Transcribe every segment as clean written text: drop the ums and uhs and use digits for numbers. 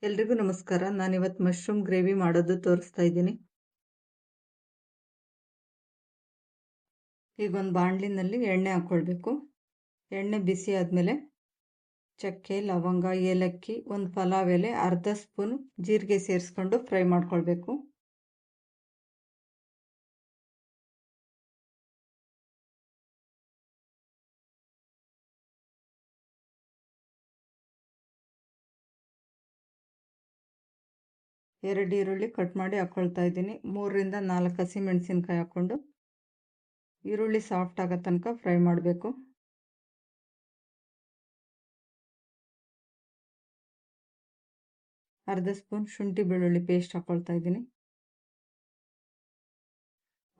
ಎಲ್ರಿಗೂ ನಮಸ್ಕಾರ. ನಾನಿವತ್ತು ಮಶ್ರೂಮ್ ಗ್ರೇವಿ ಮಾಡೋದು ತೋರಿಸ್ತಾ ಇದ್ದೀನಿ. ಈಗ ಒಂದು ಬಾಣಲಿನಲ್ಲಿ ಎಣ್ಣೆ ಹಾಕ್ಕೊಳ್ಬೇಕು. ಎಣ್ಣೆ ಬಿಸಿ ಆದಮೇಲೆ ಚಕ್ಕೆ, ಲವಂಗ, ಏಲಕ್ಕಿ, ಒಂದು ಪಲಾವ್ ಎಲೆ, ಅರ್ಧ ಸ್ಪೂನ್ ಜೀರಿಗೆ ಸೇರಿಸ್ಕೊಂಡು ಫ್ರೈ ಮಾಡ್ಕೊಳ್ಬೇಕು. ಎರಡು ಈರುಳ್ಳಿ ಕಟ್ ಮಾಡಿ ಹಾಕ್ಕೊಳ್ತಾ ಇದ್ದೀನಿ. 3 ರಿಂದ 4 ಹಸಿಮೆಣಸಿನ್ಕಾಯಿ ಹಾಕ್ಕೊಂಡು ಈರುಳ್ಳಿ ಸಾಫ್ಟ್ ಆಗೋ ತನಕ ಫ್ರೈ ಮಾಡಬೇಕು. ಅರ್ಧ ಸ್ಪೂನ್ ಶುಂಠಿ ಬೆಳ್ಳುಳ್ಳಿ ಪೇಸ್ಟ್ ಹಾಕ್ಕೊಳ್ತಾ ಇದ್ದೀನಿ.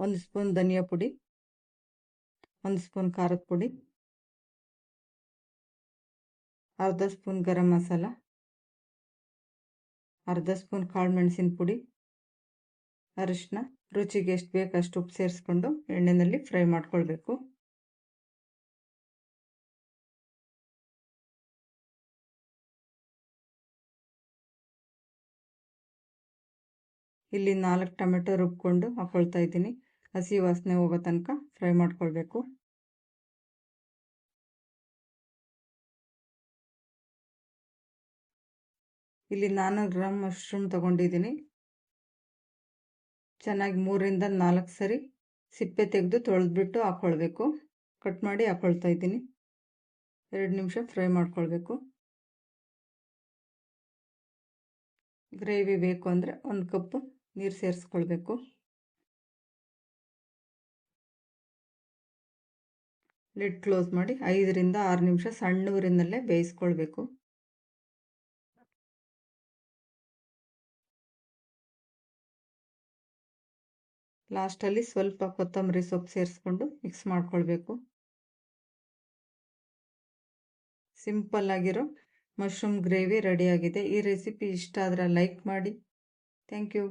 1 ಸ್ಪೂನ್ ಧನಿಯಾ ಪುಡಿ, 1 ಸ್ಪೂನ್ ಖಾರದ ಪುಡಿ, ಅರ್ಧ ಸ್ಪೂನ್ ಗರಂ ಮಸಾಲ, ಅರ್ಧ ಸ್ಪೂನ್ ಕಾಳು ಮೆಣಸಿನ ಪುಡಿ, ಅರಿಶಿನ, ರುಚಿಗೆ ಎಷ್ಟು ಬೇಕು ಅಷ್ಟು ಉಪ್ಪು ಸೇರಿಸ್ಕೊಂಡು ಎಣ್ಣೆಯಲ್ಲಿ ಫ್ರೈ ಮಾಡ್ಕೊಳ್ಬೇಕು. ಇಲ್ಲಿ 4 ಟೊಮೆಟೊ ರುಬ್ಕೊಂಡು ಹಾಕ್ಕೊಳ್ತಾ ಇದ್ದೀನಿ. ಹಸಿ ವಾಸನೆ ಹೋಗೋ ತನಕ ಫ್ರೈ ಮಾಡ್ಕೊಳ್ಬೇಕು. ಇಲ್ಲಿ 400 ಗ್ರಾಮ್ ಮಶ್ರೂಮ್ ತಗೊಂಡಿದ್ದೀನಿ. ಚೆನ್ನಾಗಿ 3 ರಿಂದ 4 ಸರಿ ಸಿಪ್ಪೆ ತೆಗೆದು ತೊಳೆದ್ಬಿಟ್ಟು ಹಾಕ್ಕೊಳ್ಬೇಕು. ಕಟ್ ಮಾಡಿ ಹಾಕ್ಕೊಳ್ತಾ ಇದ್ದೀನಿ. 2 ನಿಮಿಷ ಫ್ರೈ ಮಾಡ್ಕೊಳ್ಬೇಕು. ಗ್ರೇವಿ ಬೇಕು ಅಂದರೆ 1 ಕಪ್ ನೀರು ಸೇರಿಸ್ಕೊಳ್ಬೇಕು. ಲಿಡ್ ಕ್ಲೋಸ್ ಮಾಡಿ 5 ರಿಂದ 6 ನಿಮಿಷ ಸಣ್ಣ ಊರಿನಲ್ಲೇ ಬೇಯಿಸ್ಕೊಳ್ಬೇಕು. ಲಾಸ್ಟಲ್ಲಿ ಸ್ವಲ್ಪ ಕೊತ್ತಂಬರಿ ಸೊಪ್ಪು ಸೇರಿಸ್ಕೊಂಡು ಮಿಕ್ಸ್ ಮಾಡ್ಕೊಳ್ಬೇಕು. ಸಿಂಪಲ್ ಆಗಿರೋ ಮಶ್ರೂಮ್ ಗ್ರೇವಿ ರೆಡಿಯಾಗಿದೆ. ಈ ರೆಸಿಪಿ ಇಷ್ಟ ಆದರೆ ಲೈಕ್ ಮಾಡಿ. Thank you.